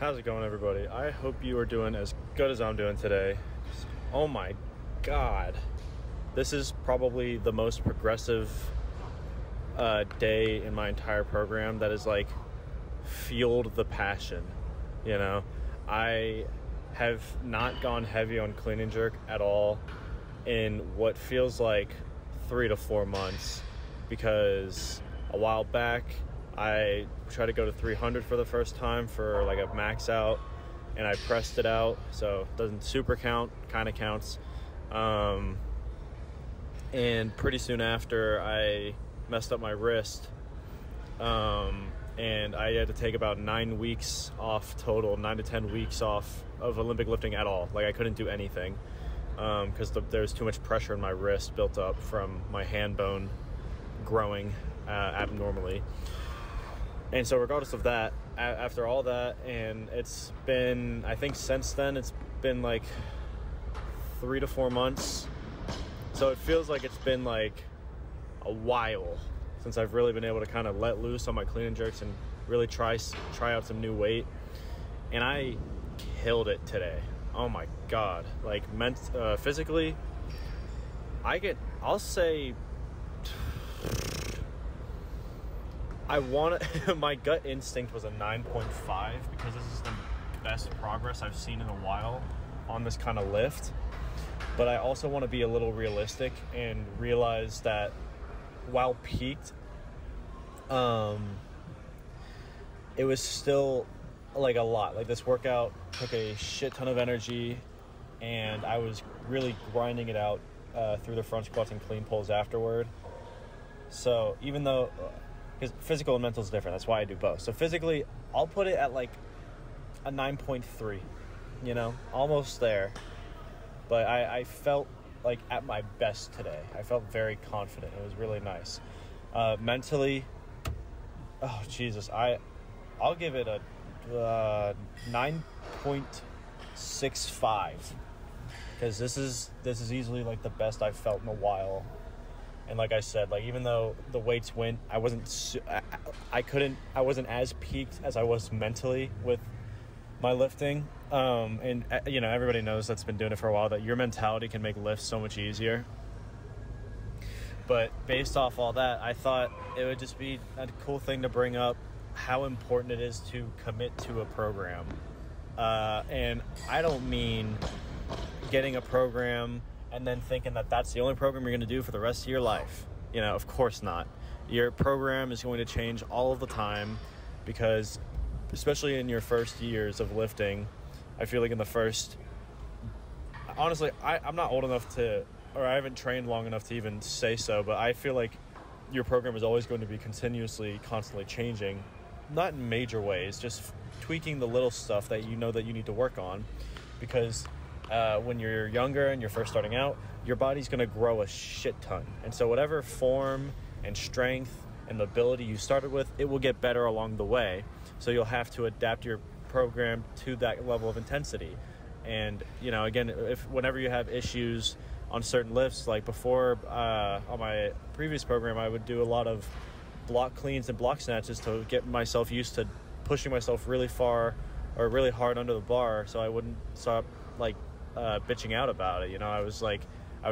How's it going, everybody? I hope you are doing as good as I'm doing today. Oh my God. This is probably the most progressive day in my entire program that has like fueled the passion. You know, I have not gone heavy on clean and jerk at all in what feels like 3 to 4 months, because a while back I tried to go to 300 for the first time for like a max out, and I pressed it out, so it doesn't super count, kind of counts. And pretty soon after, I messed up my wrist, and I had to take about 9 weeks off total, 9 to 10 weeks off of Olympic lifting at all. Like I couldn't do anything because there's too much pressure in my wrist built up from my hand bone growing abnormally. And so regardless of that, after all that, and it's been, I think since then, it's been like 3 to 4 months. So it feels like it's been like a while since I've really been able to kind of let loose on my clean and jerks and really try out some new weight. And I killed it today. Oh my God. Like physically, I'll say, my gut instinct was a 9.5 because this is the best progress I've seen in a while on this kind of lift. But I also want to be a little realistic and realize that while peaked, it was still like a lot. Like this workout took a shit ton of energy, and I was really grinding it out through the front squats and clean pulls afterward. So even though, because physical and mental is different, that's why I do both. So physically, I'll put it at like a 9.3, you know, almost there. But I felt like at my best today. I felt very confident. It was really nice. Mentally, oh Jesus, I'll give it a 9.65 because this is easily like the best I've felt in a while. And like I said, like even though the weights went, I wasn't as peaked as I was mentally with my lifting. And you know, everybody knows that's been doing it for a while that your mentality can make lifts so much easier. But based off all that, I thought it would just be a cool thing to bring up how important it is to commit to a program. And I don't mean getting a program and then thinking that that's the only program you're going to do for the rest of your life. You know, of course not. Your program is going to change all of the time because, especially in your first years of lifting, I feel like in the first... Honestly, I'm not old enough to... or I haven't trained long enough to even say so, but I feel like your program is always going to be constantly changing. Not in major ways, just tweaking the little stuff that you know that you need to work on. Because when you're younger and you're first starting out, your body's going to grow a shit ton. And so whatever form and strength and ability you started with, it will get better along the way. So you'll have to adapt your program to that level of intensity. And, you know, again, whenever you have issues on certain lifts, like before on my previous program, I would do a lot of block cleans and block snatches to get myself used to pushing myself really far or really hard under the bar, so I wouldn't stop like bitching out about it. You know, I would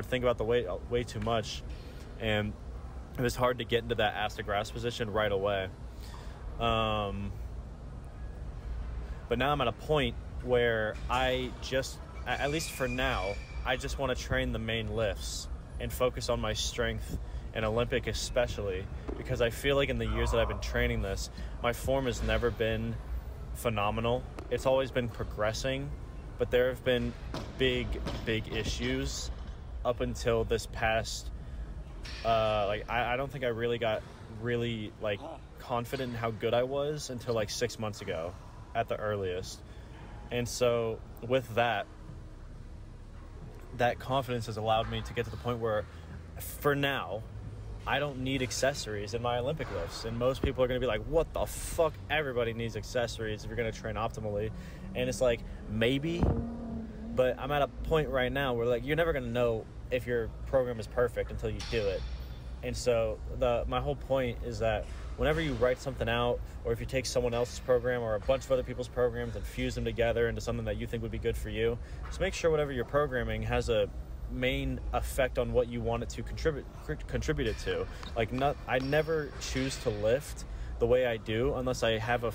think about the weight way too much, and it was hard to get into that ass to grass position right away. But now I'm at a point where I just, at least for now, I just want to train the main lifts and focus on my strength and Olympic especially, because I feel like in the years that I've been training this, my form has never been phenomenal. It's always been progressing, but there have been big issues up until this past, I don't think I really got like confident in how good I was until like 6 months ago at the earliest. And so with that confidence has allowed me to get to the point where for now I don't need accessories in my Olympic lifts. And most people are going to be like, what the fuck? Everybody needs accessories if you're going to train optimally. And it's like, maybe, but I'm at a point right now where like you're never going to know if your program is perfect until you do it. And so my whole point is that whenever you write something out, or if you take someone else's program or a bunch of other people's programs and fuse them together into something that you think would be good for you, just make sure whatever you're programming has a main effect on what you want it to contribute it to. Like, I never choose to lift the way I do unless I have a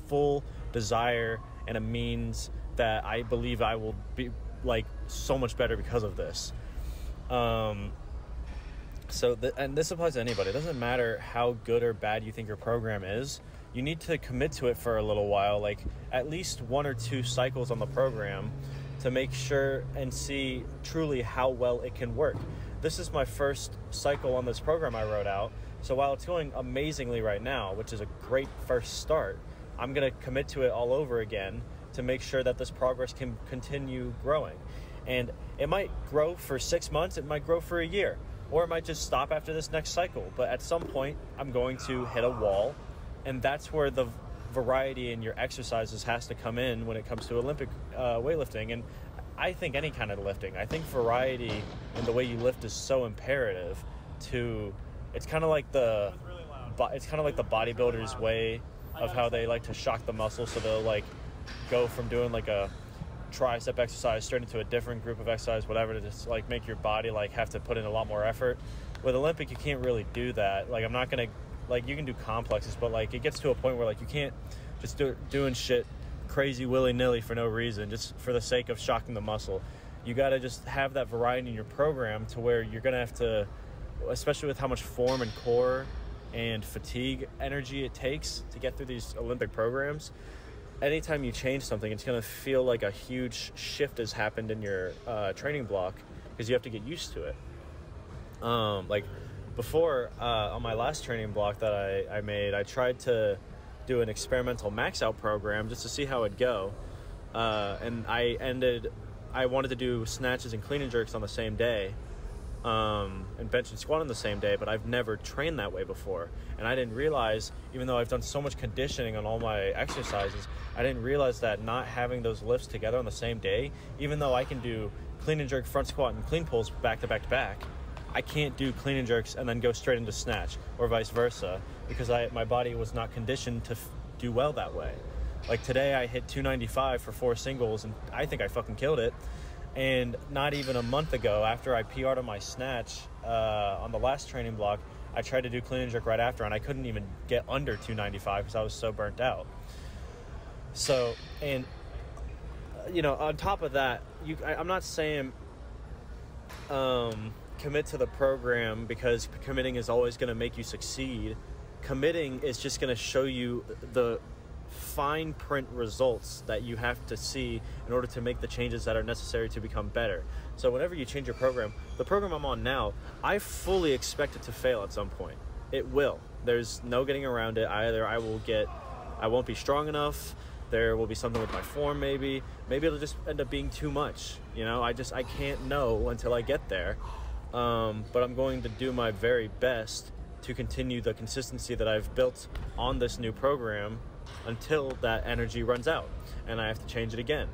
full desire and a means that I believe I will be like so much better because of this. And this applies to anybody. It doesn't matter how good or bad you think your program is. You need to commit to it for a little while, like at least 1 or 2 cycles on the program, to make sure and see truly how well it can work. This is my first cycle on this program I wrote out. So while it's going amazingly right now, which is a great first start, I'm going to commit to it all over again to make sure that this progress can continue growing. And it might grow for 6 months, it might grow for a year, or it might just stop after this next cycle. But at some point, I'm going to hit a wall, and that's where the variety in your exercises has to come in when it comes to Olympic weightlifting. And I think any kind of lifting, I think variety in the way you lift is so imperative to, it's kind of like the bodybuilder's way of how they like to shock the muscle. So they'll like go from doing like a tricep exercise straight into a different group of exercise, whatever, to just like make your body like have to put in a lot more effort. With Olympic, you can't really do that. Like, I'm not gonna, like, you can do complexes, but like it gets to a point where like you can't just doing shit crazy willy-nilly for no reason, just for the sake of shocking the muscle. You got to just have that variety in your program to where you're gonna have to, especially with how much form and core and fatigue energy it takes to get through these Olympic programs. Anytime you change something, it's going to feel like a huge shift has happened in your training block, because you have to get used to it. Like before, on my last training block that I made, I tried to do an experimental max out program just to see how it'd go. And I wanted to do snatches and clean and jerks on the same day, and bench and squat on the same day, but I've never trained that way before. And I didn't realize, even though I've done so much conditioning on all my exercises, I didn't realize that not having those lifts together on the same day, even though I can do clean and jerk, front squat, and clean pulls back to back to back, I can't do clean and jerks and then go straight into snatch, or vice versa, because my body was not conditioned to do well that way. Like today I hit 295 for 4 singles, and I think I fucking killed it. And not even a month ago, after I PR'd on my snatch on the last training block, I tried to do clean and jerk right after, and I couldn't even get under 295 because I was so burnt out. So, and you know, on top of that, I'm not saying commit to the program, because committing is always going to make you succeed. Committing is just going to show you the fine print results that you have to see in order to make the changes that are necessary to become better. So whenever you change your program, the program I'm on now, I fully expect it to fail at some point. It will. There's no getting around it. Either I won't be strong enough, there will be something with my form, maybe it'll just end up being too much. You know, I can't know until I get there. But I'm going to do my very best to continue the consistency that I've built on this new program until that energy runs out and I have to change it again.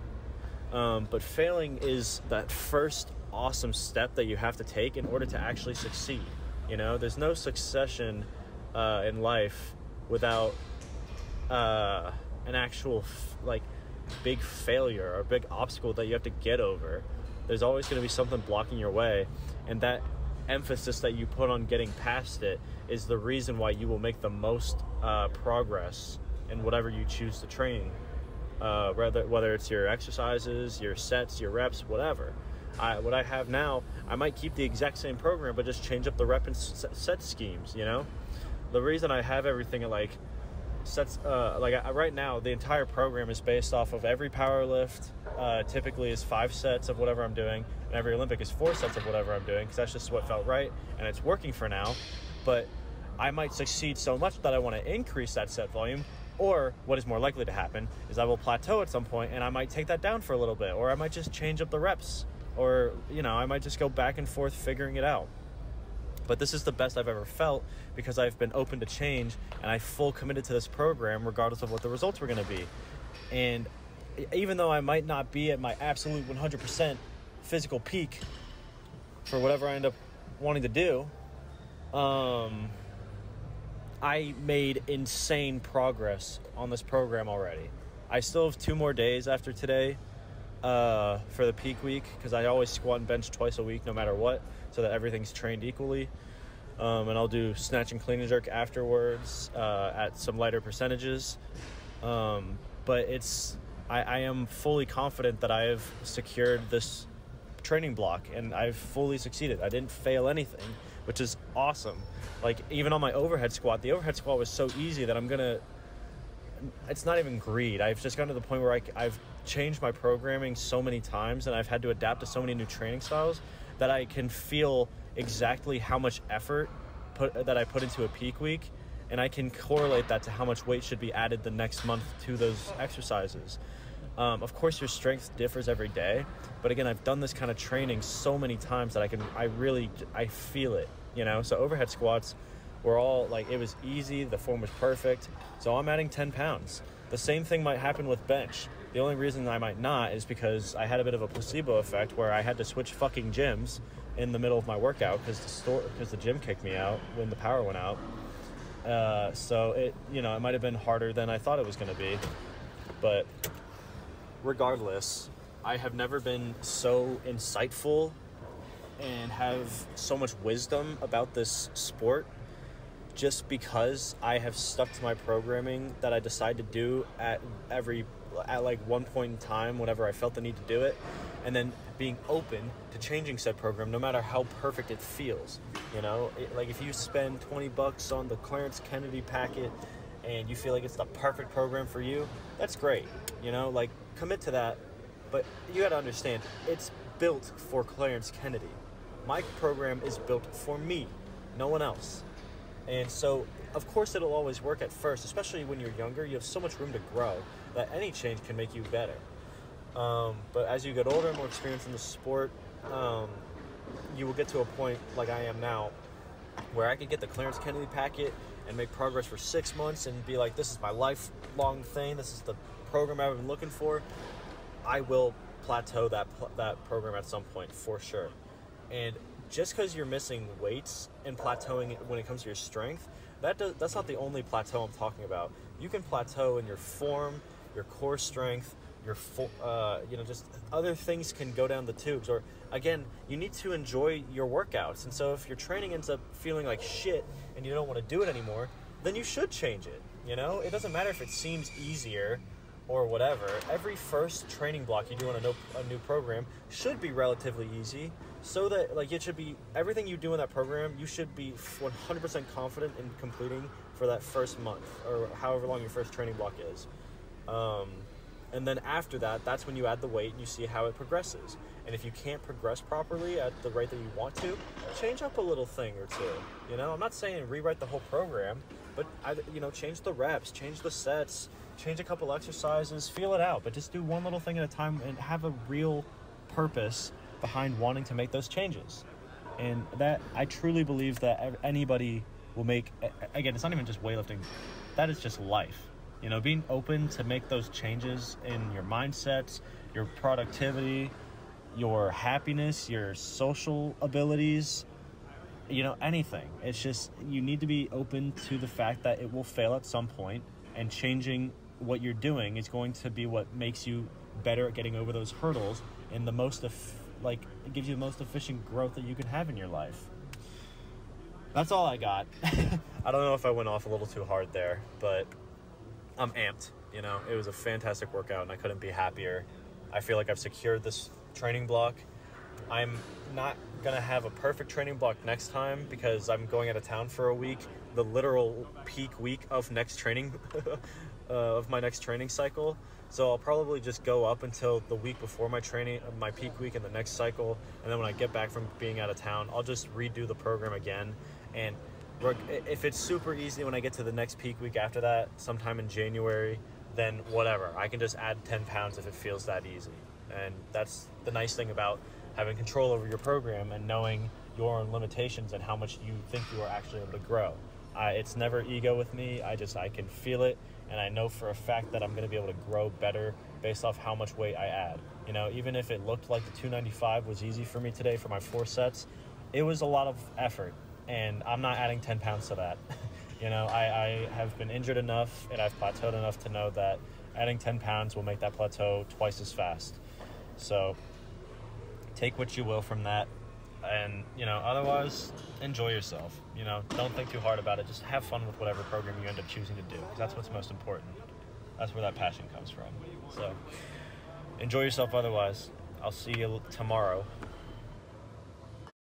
But failing is that first awesome step that you have to take in order to actually succeed. You know, there's no succession in life without an actual like big failure or big obstacle that you have to get over. There's always going to be something blocking your way, and that emphasis that you put on getting past it is the reason why you will make the most progress in whatever you choose to train, whether it's your exercises, your sets, your reps, whatever. What I have now, I might keep the exact same program but just change up the rep and set schemes. You know, the reason I have everything at like sets, right now the entire program is based off of every power lift typically is 5 sets of whatever I'm doing, and every Olympic is 4 sets of whatever I'm doing, because that's just what felt right and it's working for now. But I might succeed so much that I want to increase that set volume, or what is more likely to happen is I will plateau at some point and I might take that down for a little bit, or I might just change up the reps, or, you know, I might just go back and forth figuring it out. But this is the best I've ever felt, because I've been open to change and I full committed to this program regardless of what the results were going to be. And even though I might not be at my absolute 100% physical peak for whatever I end up wanting to do, I made insane progress on this program already. I still have 2 more days after today for the peak week, because I always squat and bench twice a week no matter what, so that everything's trained equally. And I'll do snatch and clean and jerk afterwards at some lighter percentages. But I am fully confident that I have secured this training block, and I've fully succeeded. I didn't fail anything, which is awesome. Like, even on my overhead squat, the overhead squat was so easy that it's not even greed. I've just gotten to the point where I've changed my programming so many times, and I've had to adapt to so many new training styles that I can feel exactly how much effort that I put into a peak week, and I can correlate that to how much weight should be added the next month to those exercises. Of course, your strength differs every day, but again, I've done this kind of training so many times that I feel it, So overhead squats were all like, it was easy, the form was perfect, so I'm adding 10 pounds. The same thing might happen with bench. The only reason I might not is because I had a bit of a placebo effect where I had to switch fucking gyms in the middle of my workout because the gym kicked me out when the power went out. So it might have been harder than I thought it was going to be. But regardless, I have never been so insightful and have so much wisdom about this sport, just because I have stuck to my programming that I decided to do at like one point in time whenever I felt the need to do it, and then being open to changing said program no matter how perfect it feels. Like, if you spend $20 on the Clarence Kennedy packet and you feel like it's the perfect program for you, that's great. Like, commit to that. But you got to understand, it's built for Clarence Kennedy. My program is built for me, no one else. And so, of course, it'll always work at first, especially when you're younger. You have so much room to grow that any change can make you better. But as you get older and more experienced in the sport, you will get to a point like I am now where I could get the Clarence Kennedy packet and make progress for 6 months and be like, this is my lifelong thing. This is the program I've been looking for. I will plateau that program at some point for sure. And just because you're missing weights and plateauing when it comes to your strength, that's not the only plateau I'm talking about. You can plateau in your form, your core strength, just other things can go down the tubes. Or again, you need to enjoy your workouts. And so if your training ends up feeling like shit and you don't want to do it anymore, then you should change it. It doesn't matter if it seems easier or whatever. Every first training block you do on a new program should be relatively easy, so that it should be, everything you do in that program, you should be 100% confident in completing for that first month or however long your first training block is. And then after that, that's when you add the weight and you see how it progresses. And if you can't progress properly at the rate that you want to, change up a little thing or two. I'm not saying rewrite the whole program, but change the reps, change the sets, change a couple exercises, feel it out, but just do one little thing at a time and have a real purpose behind wanting to make those changes. And that, I truly believe that anybody will make, again, it's not even just weightlifting, that is just life. Being open to make those changes in your mindsets, your productivity, your happiness, your social abilities, anything. It's just, you need to be open to the fact that it will fail at some point, and changing what you're doing is going to be what makes you better at getting over those hurdles and it gives you the most efficient growth that you can have in your life. That's all I got. I don't know if I went off a little too hard there, but I'm amped. It was a fantastic workout and I couldn't be happier. I feel like I've secured this training block. I'm not gonna have a perfect training block next time because I'm going out of town for a week, the literal peak week of next training of my next training cycle. So I'll probably just go up until the week before my peak week in the next cycle, and then when I get back from being out of town, I'll just redo the program again. And if it's super easy when I get to the next peak week after that, sometime in January, then whatever. I can just add 10 pounds if it feels that easy. And that's the nice thing about having control over your program and knowing your own limitations and how much you think you are actually able to grow. It's never ego with me. I can feel it, and I know for a fact that I'm going to be able to grow better based off how much weight I add. Even if it looked like the 295 was easy for me today for my 4 sets, it was a lot of effort. and I'm not adding 10 pounds to that. You know, I have been injured enough and I've plateaued enough to know that adding 10 pounds will make that plateau twice as fast. So take what you will from that, and, you know, otherwise enjoy yourself. You know, don't think too hard about it. Just have fun with whatever program you end up choosing to do, because that's what's most important. That's where that passion comes from. So enjoy yourself otherwise. I'll see you tomorrow